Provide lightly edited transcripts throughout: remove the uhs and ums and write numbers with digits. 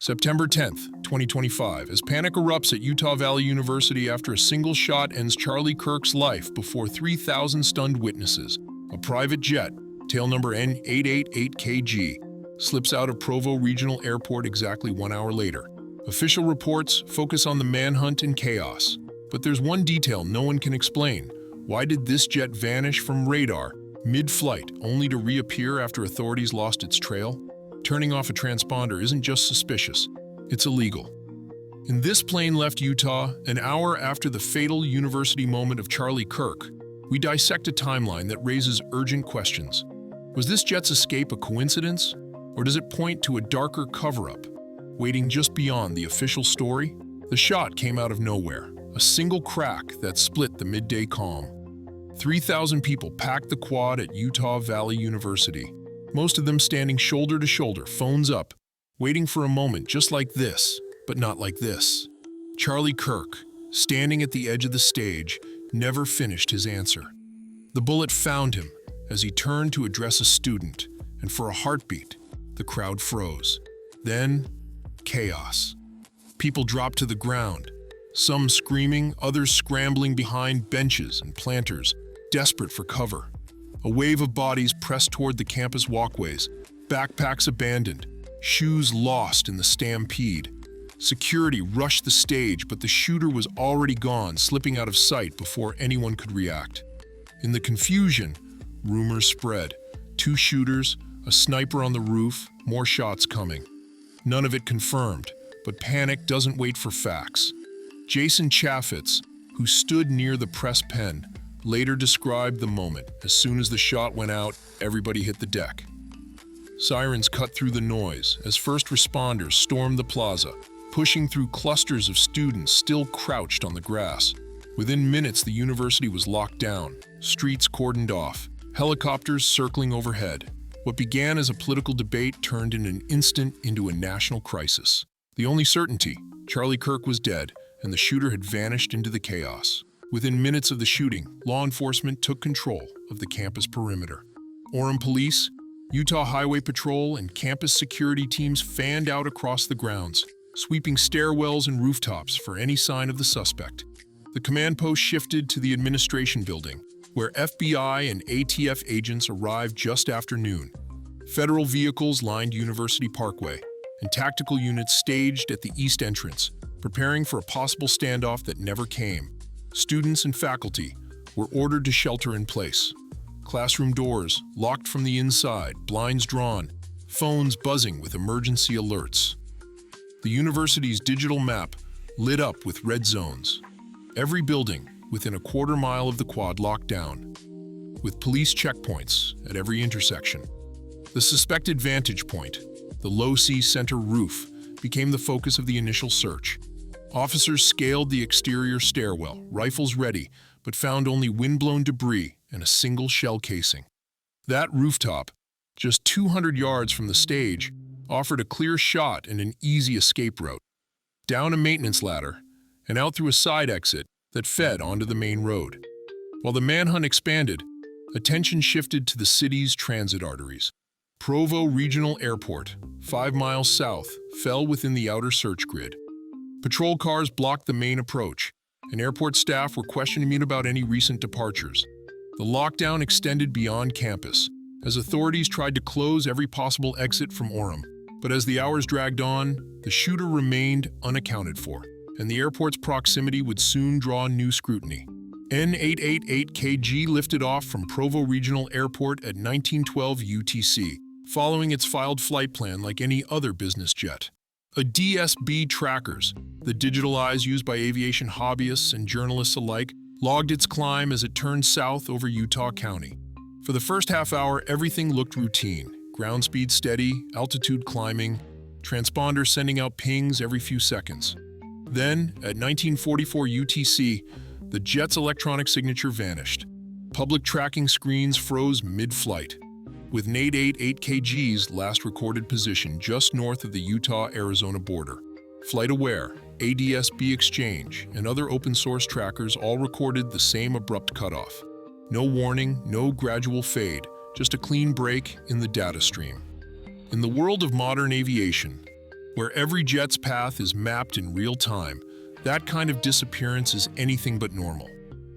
September 10th, 2025, as panic erupts at Utah Valley University after a single shot ends Charlie Kirk's life before 3,000 stunned witnesses. A private jet, tail number N888KG, slips out of Provo Regional Airport exactly 1 hour later. Official reports focus on the manhunt and chaos. But there's one detail no one can explain. Why did this jet vanish from radar mid-flight, only to reappear after authorities lost its trail? Turning off a transponder isn't just suspicious, it's illegal. In This Plane Left Utah, an hour after the fatal university moment of Charlie Kirk, we dissect a timeline that raises urgent questions. Was this jet's escape a coincidence, or does it point to a darker cover-up, waiting just beyond the official story? The shot came out of nowhere, a single crack that split the midday calm. 3,000 people packed the quad at Utah Valley University, most of them standing shoulder to shoulder, phones up, waiting for a moment just like this, but not like this. Charlie Kirk, standing at the edge of the stage, never finished his answer. The bullet found him as he turned to address a student, and for a heartbeat, the crowd froze. Then, chaos. People dropped to the ground, some screaming, others scrambling behind benches and planters, desperate for cover. A wave of bodies pressed toward the campus walkways, backpacks abandoned, shoes lost in the stampede. Security rushed the stage, but the shooter was already gone, slipping out of sight before anyone could react. In the confusion, rumors spread. 2 shooters, a sniper on the roof, more shots coming. None of it confirmed, but panic doesn't wait for facts. Jason Chaffetz, who stood near the press pen, later described the moment. As soon as the shot went out, everybody hit the deck. Sirens cut through the noise as first responders stormed the plaza, pushing through clusters of students still crouched on the grass. Within minutes, the university was locked down, streets cordoned off, helicopters circling overhead. What began as a political debate turned in an instant into a national crisis. The only certainty, Charlie Kirk was dead, and the shooter had vanished into the chaos. Within minutes of the shooting, law enforcement took control of the campus perimeter. Orem Police, Utah Highway Patrol, and campus security teams fanned out across the grounds, sweeping stairwells and rooftops for any sign of the suspect. The command post shifted to the administration building, where FBI and ATF agents arrived just after noon. Federal vehicles lined University Parkway, and tactical units staged at the east entrance, preparing for a possible standoff that never came. Students and faculty were ordered to shelter in place. Classroom doors locked from the inside, blinds drawn, phones buzzing with emergency alerts. The university's digital map lit up with red zones. Every building within a quarter mile of the quad locked down, with police checkpoints at every intersection. The suspected vantage point, the low-C center roof, became the focus of the initial search. Officers scaled the exterior stairwell, rifles ready, but found only wind-blown debris and a single shell casing. That rooftop, just 200 yards from the stage, offered a clear shot and an easy escape route. Down a maintenance ladder and out through a side exit that fed onto the main road. While the manhunt expanded, attention shifted to the city's transit arteries. Provo Regional Airport, 5 miles south, fell within the outer search grid. Patrol cars blocked the main approach, and airport staff were questioning about any recent departures. The lockdown extended beyond campus, as authorities tried to close every possible exit from Orem. But as the hours dragged on, the shooter remained unaccounted for, and the airport's proximity would soon draw new scrutiny. N888KG lifted off from Provo Regional Airport at 1912 UTC, following its filed flight plan like any other business jet. A DSB trackers, the digital eyes used by aviation hobbyists and journalists alike, logged its climb as it turned south over Utah County. For the first half hour, everything looked routine. Ground speed steady, altitude climbing, transponders sending out pings every few seconds. Then, at 1944 UTC, the jet's electronic signature vanished. Public tracking screens froze mid-flight, with N888KG's last recorded position just north of the Utah-Arizona border. FlightAware, ADSB Exchange, and other open-source trackers all recorded the same abrupt cutoff. No warning, no gradual fade, just a clean break in the data stream. In the world of modern aviation, where every jet's path is mapped in real time. That kind of disappearance is anything but normal.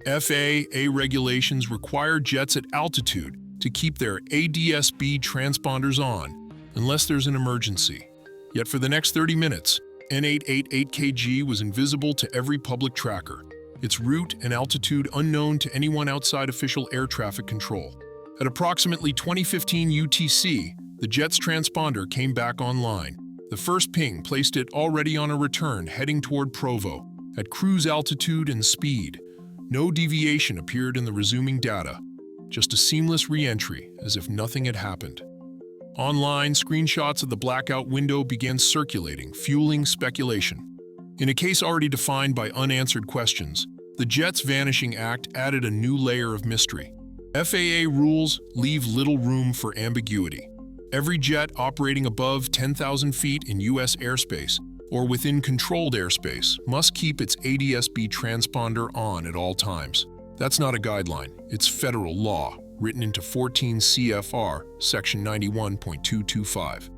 FAA regulations require jets at altitude to keep their ADS-B transponders on unless there's an emergency. Yet for the next 30 minutes, N888KG was invisible to every public tracker, its route and altitude unknown to anyone outside official air traffic control. At approximately 2015 UTC, the jet's transponder came back online. The first ping placed it already on a return heading toward Provo, at cruise altitude and speed. No deviation appeared in the resuming data, just a seamless re-entry as if nothing had happened. Online, screenshots of the blackout window began circulating, fueling speculation. In a case already defined by unanswered questions, the jet's vanishing act added a new layer of mystery. FAA rules leave little room for ambiguity. Every jet operating above 10,000 feet in U.S. airspace or within controlled airspace must keep its ADS-B transponder on at all times. That's not a guideline, it's federal law, written into 14 CFR, Section 91.225.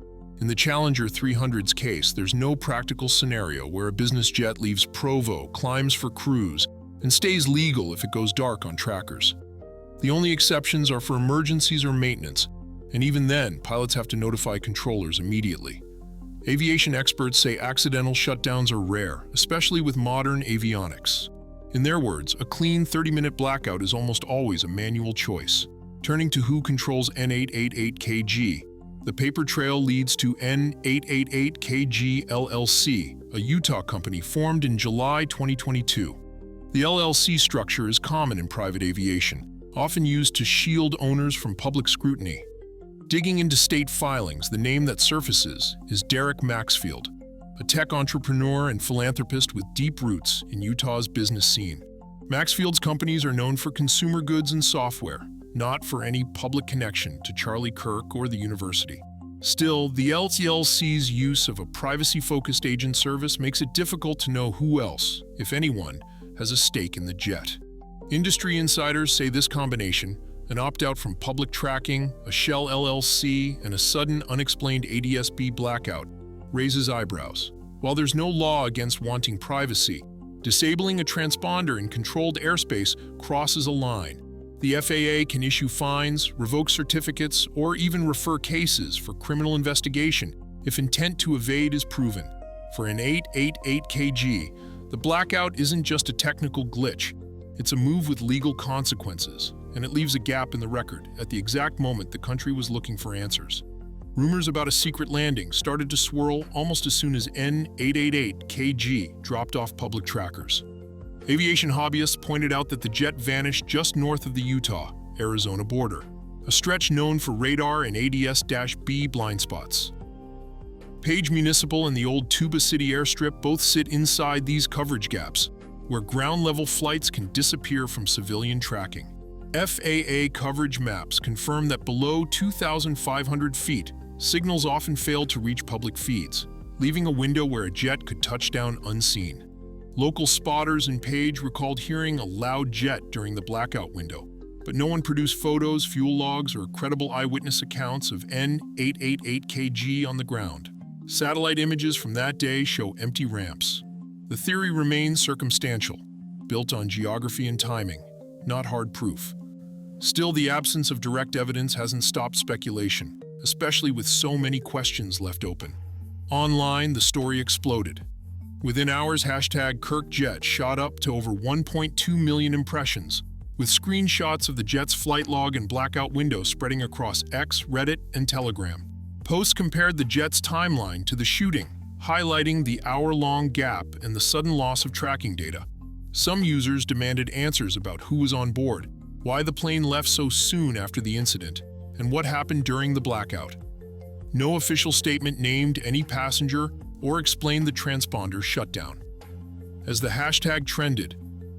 In the Challenger 300's case, there's no practical scenario where a business jet leaves Provo, climbs for cruise, and stays legal if it goes dark on trackers. The only exceptions are for emergencies or maintenance, and even then, pilots have to notify controllers immediately. Aviation experts say accidental shutdowns are rare, especially with modern avionics. In their words, a clean 30-minute blackout is almost always a manual choice. Turning to who controls N888KG, the paper trail leads to N888KG LLC, a Utah company formed in July 2022. The LLC structure is common in private aviation, often used to shield owners from public scrutiny. Digging into state filings, the name that surfaces is Derek Maxfield, a tech entrepreneur and philanthropist with deep roots in Utah's business scene. Maxfield's companies are known for consumer goods and software, not for any public connection to Charlie Kirk or the university. Still, the LLC's use of a privacy-focused agent service makes it difficult to know who else, if anyone, has a stake in the jet. Industry insiders say this combination, an opt-out from public tracking, a shell LLC, and a sudden, unexplained ADS-B blackout, raises eyebrows. While there's no law against wanting privacy, disabling a transponder in controlled airspace crosses a line. The FAA can issue fines, revoke certificates, or even refer cases for criminal investigation if intent to evade is proven. For an N888KG, the blackout isn't just a technical glitch. It's a move with legal consequences, and it leaves a gap in the record at the exact moment the country was looking for answers. Rumors about a secret landing started to swirl almost as soon as N888KG dropped off public trackers. Aviation hobbyists pointed out that the jet vanished just north of the Utah-Arizona border, a stretch known for radar and ADS-B blind spots. Page Municipal and the old Tuba City airstrip both sit inside these coverage gaps, where ground-level flights can disappear from civilian tracking. FAA coverage maps confirm that below 2,500 feet, signals often fail to reach public feeds, leaving a window where a jet could touch down unseen. Local spotters in Page recalled hearing a loud jet during the blackout window, but no one produced photos, fuel logs, or credible eyewitness accounts of N888KG on the ground. Satellite images from that day show empty ramps. The theory remains circumstantial, built on geography and timing, not hard proof. Still, the absence of direct evidence hasn't stopped speculation, especially with so many questions left open. Online, the story exploded. Within hours, #KirkJet shot up to over 1.2 million impressions, with screenshots of the jet's flight log and blackout window spreading across X, Reddit, and Telegram. Posts compared the jet's timeline to the shooting, highlighting the hour-long gap and the sudden loss of tracking data. Some users demanded answers about who was on board, why the plane left so soon after the incident, and what happened during the blackout. No official statement named any passenger or explained the transponder shutdown. As the hashtag trended,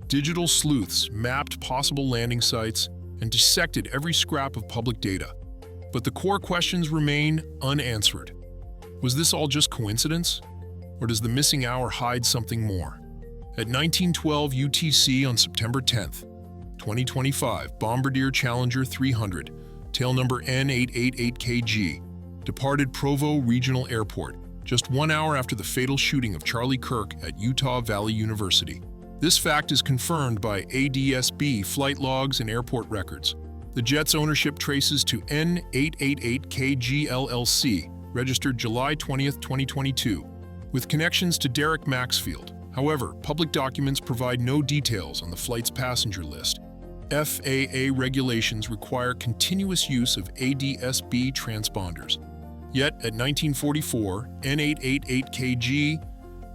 digital sleuths mapped possible landing sites and dissected every scrap of public data. But the core questions remain unanswered. Was this all just coincidence? Or does the missing hour hide something more? At 1912 UTC on September 10th, 2025, Bombardier Challenger 300, tail number N888KG, departed Provo Regional Airport just 1 hour after the fatal shooting of Charlie Kirk at Utah Valley University. This fact is confirmed by ADSB flight logs and airport records. The jet's ownership traces to N888KG LLC, registered July 20, 2022, with connections to Derek Maxfield. However, public documents provide no details on the flight's passenger list. FAA regulations require continuous use of ADSB transponders. Yet, at 1944, N888KG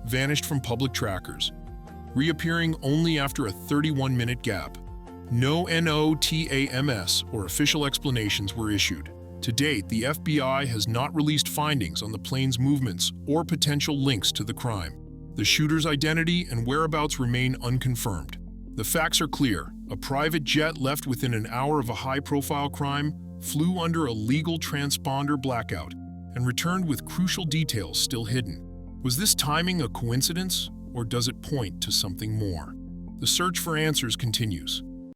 vanished from public trackers, reappearing only after a 31-minute gap. No NOTAMS or official explanations were issued. To date, the FBI has not released findings on the plane's movements or potential links to the crime. The shooter's identity and whereabouts remain unconfirmed. The facts are clear. A private jet left within an hour of a high-profile crime, flew under a legal transponder blackout, and returned with crucial details still hidden. Was this timing a coincidence, or does it point to something more? The search for answers continues.